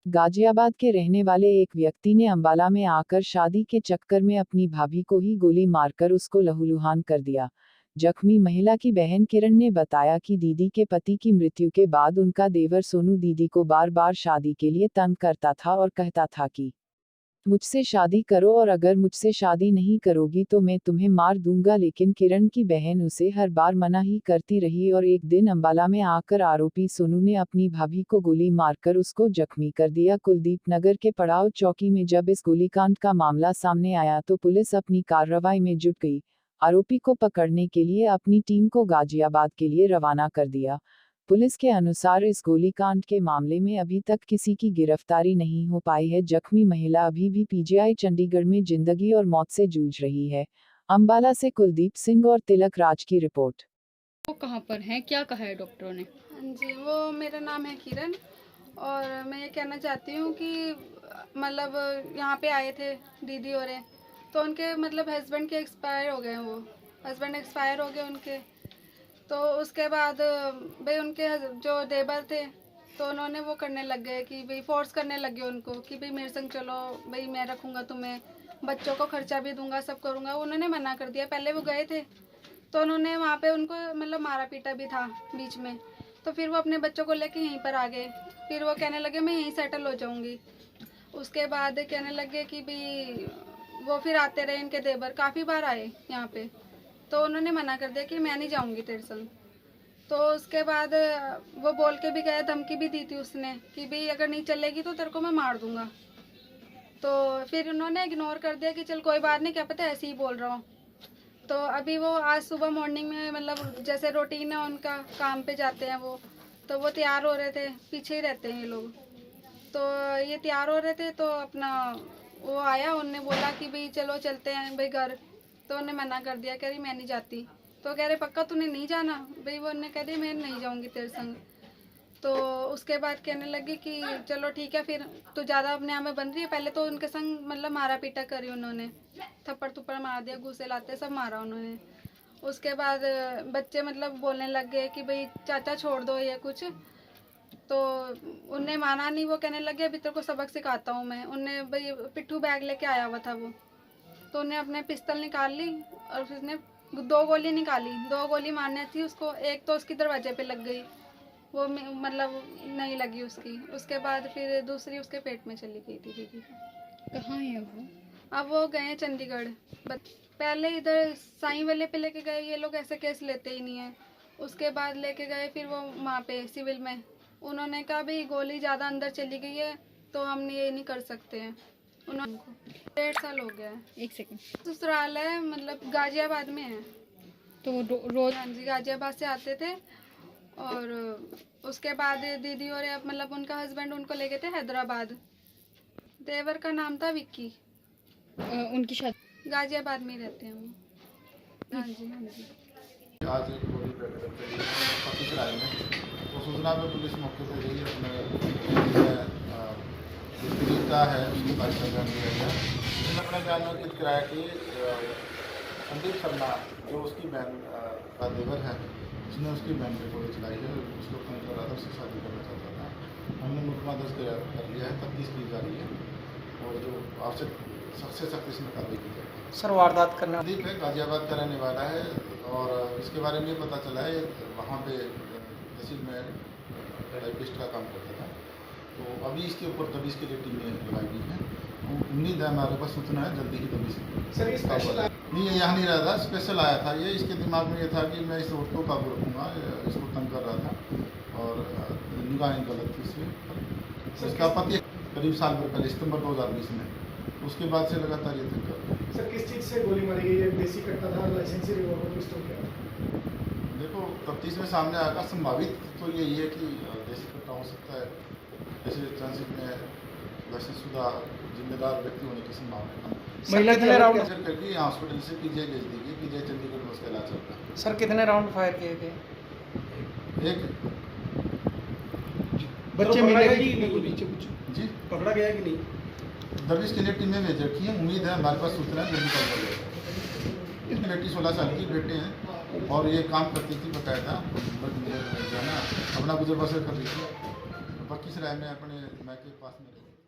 गाजियाबाद के रहने वाले एक व्यक्ति ने अंबाला में आकर शादी के चक्कर में अपनी भाभी को ही गोली मारकर उसको लहूलुहान कर दिया। जख्मी महिला की बहन किरण ने बताया कि दीदी के पति की मृत्यु के बाद उनका देवर सोनू दीदी को बार बार शादी के लिए तंग करता था और कहता था कि मुझसे शादी करो और अगर मुझसे शादी नहीं करोगी तो मैं तुम्हें मार दूंगा, लेकिन किरण की बहन उसे हर बार मना ही करती रही और एक दिन अंबाला में आकर आरोपी सोनू ने अपनी भाभी को गोली मारकर उसको जख्मी कर दिया। कुलदीप नगर के पड़ाव चौकी में जब इस गोलीकांड का मामला सामने आया तो पुलिस अपनी कार्रवाई में जुट गई। आरोपी को पकड़ने के लिए अपनी टीम को गाजियाबाद के लिए रवाना कर दिया। पुलिस के अनुसार इस गोलीकांड के मामले में अभी तक किसी की गिरफ्तारी नहीं हो पाई है। जख्मी महिला अभी भी पीजीआई चंडीगढ़ में जिंदगी और मौत से जूझ रही है। अंबाला से कुलदीप सिंह और तिलक राज की रिपोर्ट। वो कहाँ पर हैं, क्या कहा है डॉक्टरों ने? हाँ जी, वो मेरा नाम है किरण और मैं ये कहना चाहती हूँ कि मतलब यहाँ पे आए थे दीदी और तो उनके मतलब हस्बैंड के एक्सपायर हो गए, वो हस्बैंड एक्सपायर हो गए उनके। तो उसके बाद भाई उनके जो देवर थे तो उन्होंने वो करने लग गए कि भाई फोर्स करने लग गए उनको कि भाई मेरे संग चलो, भाई मैं रखूँगा तुम्हें, बच्चों को खर्चा भी दूंगा, सब करूँगा। उन्होंने मना कर दिया। पहले वो गए थे तो उन्होंने वहाँ पे उनको मतलब मारा पीटा भी था बीच में। तो फिर वो अपने बच्चों को लेके यहीं पर आ गए। फिर वो कहने लगे मैं यहीं सेटल हो जाऊँगी। उसके बाद कहने लगे कि भाई वो फिर आते रहे, इनके देवर काफ़ी बार आए यहाँ पे। तो उन्होंने मना कर दिया कि मैं नहीं जाऊँगी तेरे संग। तो उसके बाद वो बोल के भी गया, धमकी भी दी थी उसने कि भाई अगर नहीं चलेगी तो तेरे को मैं मार दूँगा। तो फिर उन्होंने इग्नोर कर दिया कि चल कोई बात नहीं, क्या पता ऐसे ही बोल रहा हूँ। तो अभी वो आज सुबह मॉर्निंग में मतलब जैसे रूटीन है उनका, काम पे जाते हैं वो, तो वो तैयार हो रहे थे, पीछे ही रहते हैं ये लोग। तो ये तैयार हो रहे थे तो अपना वो आया, उनने बोला कि भाई चलो चलते हैं भाई घर। तो उन्हें मना कर दिया, कह रही मैं नहीं जाती। तो कह रहे पक्का तूने नहीं जाना भाई? वो उन्हें कह रही मैं नहीं जाऊँगी तेरे संग। तो उसके बाद कहने लगी कि चलो ठीक है, फिर तो ज़्यादा अपने आप में बन रही है। पहले तो उनके संग मतलब मारा पीटा करी उन्होंने, थप्पड़ थप्पड़ मार दिया, घूसे लाते सब मारा उन्होंने। उसके बाद बच्चे मतलब बोलने लग गए कि भाई चाचा छोड़ दो ये कुछ। तो उनने माना नहीं, वो कहने लगे अभी तेरे को सबक सिखाता हूँ मैं। उनने भाई पिट्ठू बैग लेके आया हुआ था वो, तो उन्हें अपने पिस्तल निकाल ली और उसने 2 गोली निकाली। 2 गोली मारनी थी उसको, एक तो उसकी दरवाजे पे लग गई, वो मतलब नहीं लगी उसकी। उसके बाद फिर दूसरी उसके पेट में चली गई थी दीदी। कहाँ है वो? अब वो गए चंडीगढ़। पहले इधर साईं वाले पे लेके गए, ये लोग ऐसे केस लेते ही नहीं है। उसके बाद लेके गए फिर वो वहाँ पे सिविल में, उन्होंने कहा भाई गोली ज़्यादा अंदर चली गई है तो हम ये नहीं कर सकते हैं। उन्होंने 1.5 साल हो गया है। एक सेकंड। ससुराल है मतलब गाजियाबाद में है। तो वो रोज हाँ जी, गाजियाबाद से आते थे। और उसके बाद दीदी और मतलब उनका हस्बैंड उनको ले गए थे हैदराबाद। देवर का नाम था विक्की। उनकी शादी गाजियाबाद में रहते हैं वो। हाँ जी हाँ जी। आज एक गोली पति आए हैं तो सूचना पे पुलिस मौके पर गई, अपने जो पीड़िता है उसके बारे में जान लिया गया। उसने अपने बयान में अंकित कराया कि संदीप शर्मा जो उसकी बहन का देवर है, उसने उसकी बहन पर गोली चलाई है, उसको फोन कर रहा था, उससे शादी करना चाहता था। हमने मुकदमा दर्ज कर लिया है, तफ्तीश की जा रही है और जो आवश्यक सख्त से सख्त इसमें कार्रवाई की जाएगी। सर वारदात करना संदीप है, गाजियाबाद का रहने वाला है और इसके बारे में पता चला है वहाँ पे तहसील में टाइपिस्ट का काम करता था। तो अभी इसके ऊपर तभी इसके लिए टीमें लगाई गई हैं। उम्मीद है हमारे पास सूचना है जल्दी ही तभी सर ये स्पेशल नहीं, ये यहाँ नहीं रहा था, स्पेशल आया था। ये इसके दिमाग में ये था कि मैं इस औरत को काबू रखूँगा, इसको तंग कर रहा था और निगाहें गलत थी इसमें। इसका पति करीब साल भर पहले सितंबर 2020 में, उसके बाद से लगातार ये तंग कर रहा है। सर किस चीज़ से गोली मारी गई है? देसी कट्टा था, लाइसेंसी रिवॉल्वर, पिस्टल क्या? देखो तफ्तीश में सामने आएगा। संभावित तो यही है कि देसी कट्टा हो सकता है, जैसे चांसेस में लाइसेंसशुदा जिम्मेदार व्यक्ति होने की संभावना कम। महिला कितने राउंड करके यहाँ हॉस्पिटल से पीजीआई भेज दी गई, पीजीआई चंडीगढ़ में उसका इलाज चलता है। सर कितने राउंड फायर किए गए? एक बच्चे मिले कि नहीं? जी पकड़ा गया कि नहीं? तभी इसके लिए टीमें भेज रखी हैं। उम्मीद है हमारे पास सूचना है जल्दी पता चलेगा। बेटी 16 साल की बेटे हैं और ये काम करती थी बकायदा, बट जो है ना अपना गुजर बसर कर रही थी। बाकी पति सराय में अपने मायके के पास में रही।